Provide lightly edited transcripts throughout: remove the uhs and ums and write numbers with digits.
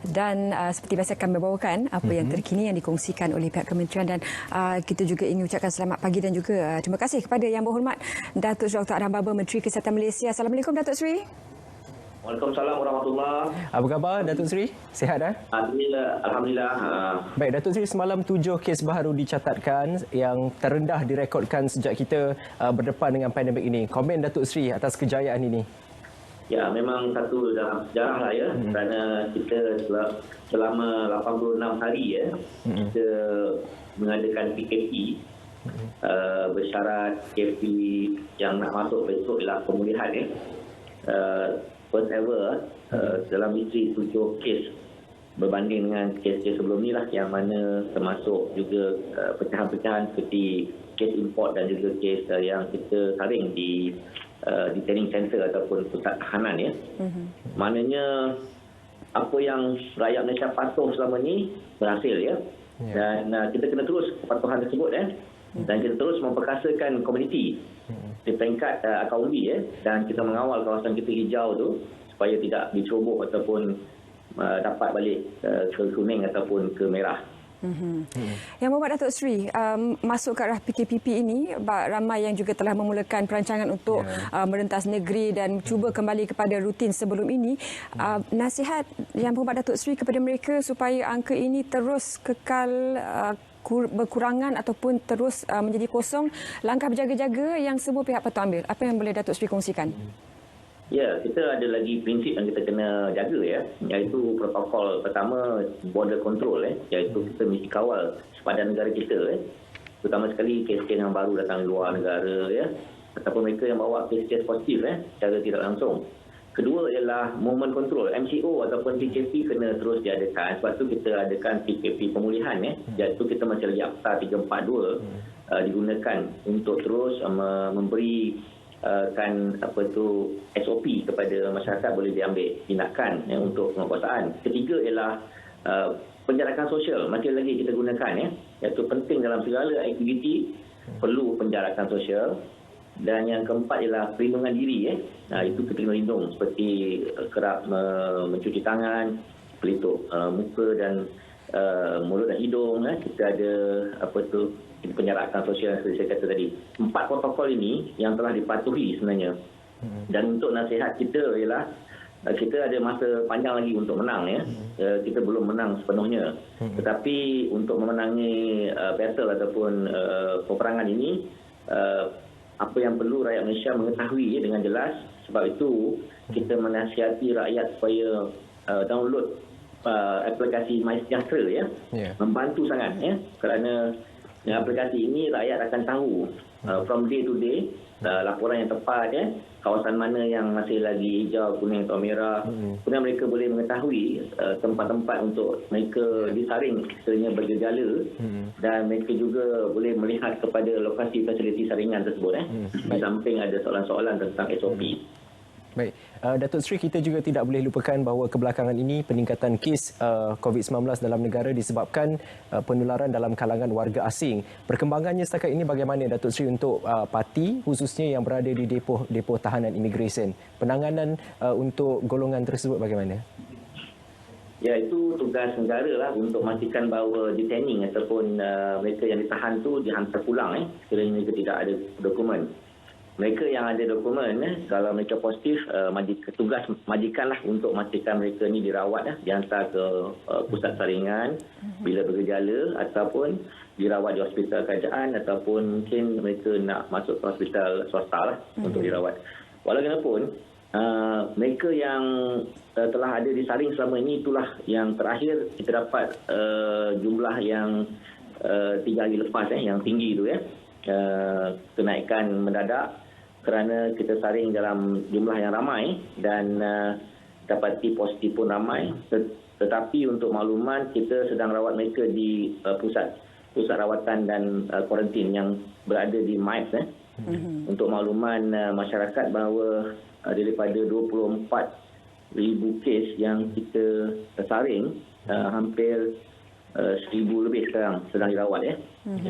Dan seperti biasa kami bawakan apa yang terkini yang dikongsikan oleh pihak kementerian, dan kita juga ingin ucapkan selamat pagi dan juga terima kasih kepada Yang Berhormat Datuk Seri Dr. Adam Baba, Menteri Kesihatan Malaysia. Assalamualaikum Datuk Seri. Waalaikumsalam warahmatullahi. Apa khabar Datuk Seri? Sihat dah? Alhamdulillah. Baik Datuk Seri, semalam 7 kes baru dicatatkan yang terendah direkodkan sejak kita berdepan dengan pandemik ini. Komen Datuk Seri atas kejayaan ini. Ya, memang satu dalam sejarah lah ya. Kerana kita selama 86 hari ya, kita mengadakan PKP. Bersyarat PKP yang nak masuk besok ialah pemulihan ya. First ever dalam history 7 kes berbanding dengan kes-kes sebelum ni lah, yang mana termasuk juga pecahan-pecahan seperti kes import dan juga kes yang kita saring di detaining center ataupun pusat tahanan ya. Maknanya apa yang rakyat Malaysia patuh selama ni berhasil ya. Dan kita kena terus kepatuhan tersebut ya. Dan kita terus memperkasakan komuniti di peringkat akar umbi ya, dan kita mengawal kawasan kita hijau tu supaya tidak diceroboh ataupun dapat balik ke kuning ataupun ke merah. Yang Berhormat Datuk Seri, masuk ke arah PKPP ini, ramai yang juga telah memulakan perancangan untuk merentas negeri dan cuba kembali kepada rutin sebelum ini. Nasihat Yang Berhormat Datuk Seri kepada mereka supaya angka ini terus kekal berkurangan ataupun terus menjadi kosong, langkah berjaga-jaga yang semua pihak patut ambil. Apa yang boleh Datuk Seri kongsikan? Ya, kita ada lagi prinsip yang kita kena jaga ya, iaitu protokol pertama, border control iaitu kita mesti kawal sepadan negara kita terutama sekali kes-kes yang baru datang dari luar negara ya, ataupun mereka yang bawa kes-kes positif secara tidak langsung. Kedua ialah movement control, MCO ataupun PKP kena terus diadakan. Sebab tu kita adakan PKP pemulihan iaitu kita masih lagi Akta 342 digunakan untuk terus memberi SOP kepada masyarakat boleh diambil tindakan untuk penguasaan. Ketiga ialah penjarakan sosial, masih lagi kita gunakan iaitu penting dalam segala aktiviti perlu penjarakan sosial. Dan yang keempat ialah perlindungan diri itu kita kena lindung seperti kerap mencuci tangan, pelitup muka dan mulut dan hidung. Kita ada penjarakan sosial seperti saya kata tadi. 4 protokol ini yang telah dipatuhi sebenarnya. Dan untuk nasihat kita ialah kita ada masa panjang lagi untuk menang kita belum menang sepenuhnya. Tetapi untuk memenangi battle ataupun peperangan ini, apa yang perlu rakyat Malaysia mengetahui dengan jelas. Sebab itu kita menasihati rakyat supaya download aplikasi MySejahtera membantu sangat kerana aplikasi ini rakyat akan tahu from day to day laporan yang tepat kawasan mana yang masih lagi hijau, kuning atau merah. Kemudian mereka boleh mengetahui tempat-tempat untuk mereka disaring sekiranya bergejala, dan mereka juga boleh melihat kepada lokasi fasiliti saringan tersebut di samping ada soalan-soalan tentang SOP. Baik, Datuk Seri, kita juga tidak boleh lupakan bahawa kebelakangan ini peningkatan kes COVID-19 dalam negara disebabkan penularan dalam kalangan warga asing. Perkembangannya setakat ini bagaimana Datuk Seri untuk parti khususnya yang berada di depo tahanan imigresen? Penanganan untuk golongan tersebut bagaimana? Ya, itu tugas negara lah untuk memastikan bahawa detaining ataupun mereka yang ditahan tu dihantar pulang sekiranya mereka tidak ada dokumen. Mereka yang ada dokumen, kalau mereka positif, tugas majikanlah untuk memastikan mereka ni dirawat, dihantar ke pusat saringan bila bergejala, ataupun dirawat di hospital kerajaan, ataupun mungkin mereka nak masuk ke hospital swasta untuk dirawat. Walaupun mereka yang telah ada disaring selama ini, itulah yang terakhir kita dapat jumlah yang 3 hari lepas yang tinggi tu kenaikan mendadak kerana kita saring dalam jumlah yang ramai dan dapati positif pun ramai. Tetapi untuk makluman, kita sedang rawat mereka di pusat rawatan dan kuarantin yang berada di MIPS. Untuk makluman masyarakat bahawa daripada 24,000 kes yang kita saring, hampir 1,000 lebih sekarang sedang dirawat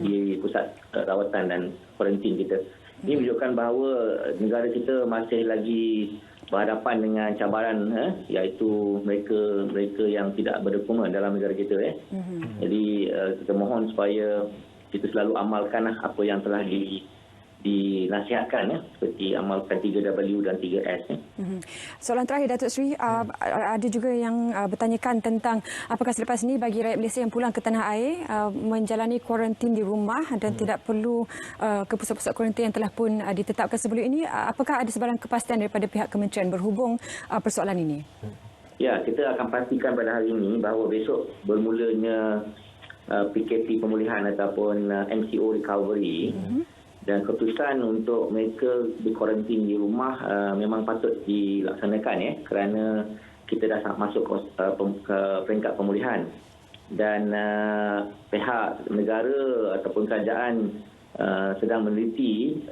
di pusat rawatan dan kuarantin kita. Ini menunjukkan bahawa negara kita masih lagi berhadapan dengan cabaran iaitu mereka yang tidak berdokumen dalam negara kita. Jadi kita mohon supaya kita selalu amalkan apa yang telah dinasihatkan seperti amalkan 3W dan 3S. Soalan terakhir Datuk Seri, ada juga yang bertanyakan tentang apakah selepas ini bagi rakyat Malaysia yang pulang ke tanah air menjalani kuarantin di rumah dan tidak perlu ke pusat-pusat kuarantin yang telah pun ditetapkan sebelum ini, apakah ada sebarang kepastian daripada pihak kementerian berhubung persoalan ini? Ya, kita akan pastikan pada hari ini bahawa besok bermulanya PKP pemulihan ataupun MCO recovery. Dan keputusan untuk mereka dikuarantin di rumah memang patut dilaksanakan kerana kita dah masuk ke peringkat pemulihan. Dan pihak negara ataupun kerajaan sedang meneliti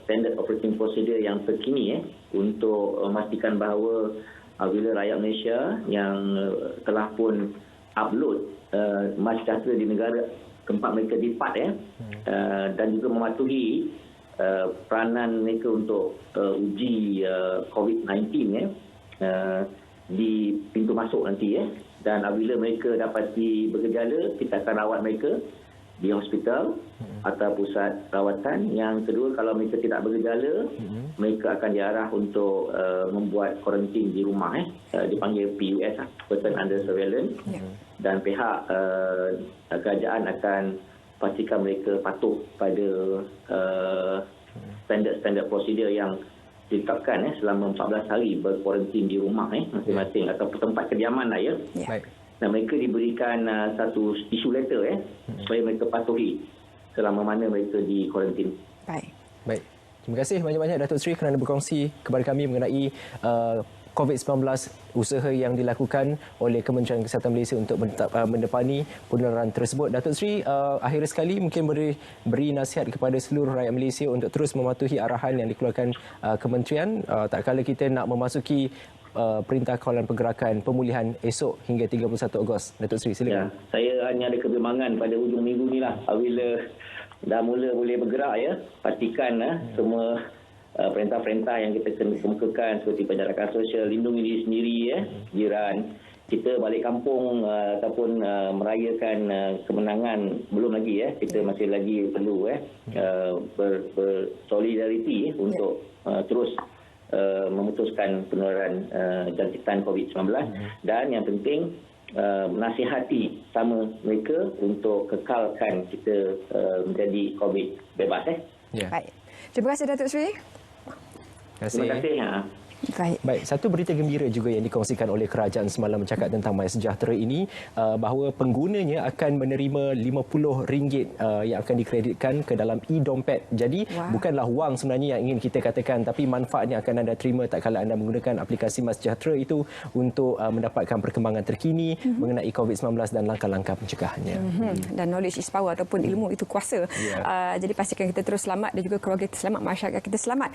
standard operating procedure yang terkini untuk memastikan bahawa bila rakyat Malaysia yang telah pun upload Mas Sejahtera di negara tempat mereka dipat dan juga mematuhi peranan mereka untuk uji COVID-19 di pintu masuk nanti dan apabila mereka dapati bergejala, kita akan rawat mereka di hospital atau pusat rawatan. Yang kedua, kalau mereka tidak bergejala, mereka akan diarah untuk membuat kuarantin di rumah dipanggil PUS, Person Under Surveillance. Dan pihak kerajaan akan pastikan mereka patuh pada standard prosedur yang ditetapkan selama 14 hari berkuarantin di rumah masing-masing atau tempat kediaman lah Baik. Dan mereka diberikan satu issue letter supaya mereka patuhi selama mana mereka di kuarantin. Baik. Terima kasih banyak-banyak Datuk Seri kerana berkongsi kepada kami mengenai COVID-19, usaha yang dilakukan oleh Kementerian Kesihatan Malaysia untuk mendepani penularan tersebut. Datuk Seri, akhir sekali mungkin beri nasihat kepada seluruh rakyat Malaysia untuk terus mematuhi arahan yang dikeluarkan kementerian tak kala kita nak memasuki Perintah Kawalan Pergerakan Pemulihan esok hingga 31 Ogos. Datuk Seri, silakan. Ya, saya hanya ada kebimbangan pada hujung minggu ni lah. Apabila dah mula boleh bergerak pastikan semua perintah-perintah yang kita kemukakan seperti penjarakan sosial, lindungi diri sendiri, jiran. Kita balik kampung ataupun merayakan kemenangan belum lagi kita masih lagi perlu bersolidariti untuk terus memutuskan penularan jangkitan COVID-19 dan yang penting menasihati sama mereka untuk kekalkan kita menjadi COVID bebas. Baik. Terima kasih Datuk Seri. Terima kasih. Baik, satu berita gembira juga yang dikongsikan oleh kerajaan semalam bercakap tentang MySejahtera ini bahawa penggunanya akan menerima RM50 yang akan dikreditkan ke dalam e-dompet. Jadi bukanlah wang sebenarnya yang ingin kita katakan, tapi manfaatnya akan anda terima tak kala anda menggunakan aplikasi MySejahtera itu untuk mendapatkan perkembangan terkini mengenai COVID-19 dan langkah-langkah pencegahannya. Dan knowledge is power ataupun ilmu itu kuasa. Jadi pastikan kita terus selamat dan juga keluarga kita selamat, masyarakat kita selamat.